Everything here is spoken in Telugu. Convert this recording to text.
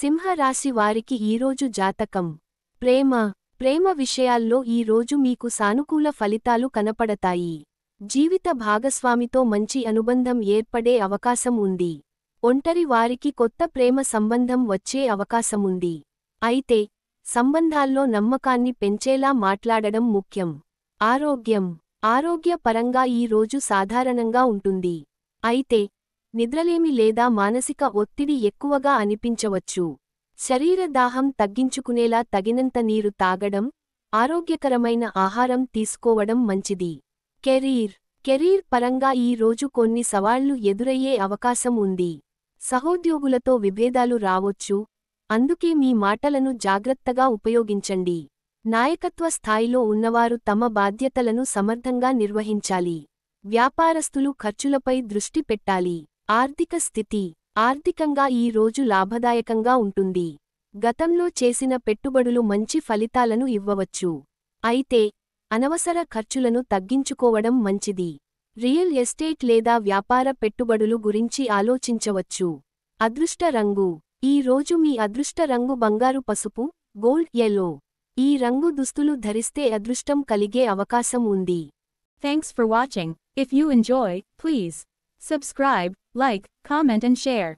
సింహరాశి వారికి ఈరోజు జాతకం. ప్రేమ విషయాల్లో ఈరోజు మీకు సానుకూల ఫలితాలు కనపడతాయి. జీవిత భాగస్వామితో మంచి అనుబంధం ఏర్పడే అవకాశం ఉంది. ఒంటరి వారికి కొత్త ప్రేమ సంబంధం వచ్చే అవకాశముంది. అయితే సంబంధాల్లో నమ్మకాన్ని పెంచేలా మాట్లాడడం ముఖ్యం. ఆరోగ్య పరంగా ఈ రోజు సాధారణంగా ఉంటుంది. అయితే నిద్రలేమి లేదా మానసిక ఒత్తిడి ఎక్కువగా అనిపించవచ్చు. శరీర దాహం తగ్గించుకునేలా తగినంత నీరు తాగడం, ఆరోగ్యకరమైన ఆహారం తీసుకోవడం మంచిది. కెరీర్ పరంగా ఈ రోజు కొన్ని సవాళ్లు ఎదురయ్యే అవకాశం ఉంది. సహోద్యోగులతో విభేదాలు రావొచ్చు, అందుకే మీ మాటలను జాగ్రత్తగా ఉపయోగించండి. నాయకత్వ స్థాయిలో ఉన్నవారు తమ బాధ్యతలను సమర్థంగా నిర్వహించాలి. వ్యాపారస్తులు ఖర్చులపై దృష్టి పెట్టాలి. ఆర్థిక స్థితి. ఆర్థికంగా ఈ రోజు లాభదాయకంగా ఉంటుంది. గతంలో చేసిన పెట్టుబడులు మంచి ఫలితాలను ఇవ్వవచ్చు. అయితే అనవసర ఖర్చులను తగ్గించుకోవడం మంచిది. రియల్ ఎస్టేట్ లేదా వ్యాపార పెట్టుబడులు గురించి ఆలోచించవచ్చు. అదృష్ట రంగు. ఈ రోజు మీ అదృష్ట రంగు బంగారు పసుపు, గోల్డ్ యెల్లో. ఈ రంగు దుస్తులు ధరిస్తే అదృష్టం కలిగే అవకాశం ఉంది. Thanks for watching. If you enjoy, please subscribe, like, comment and share.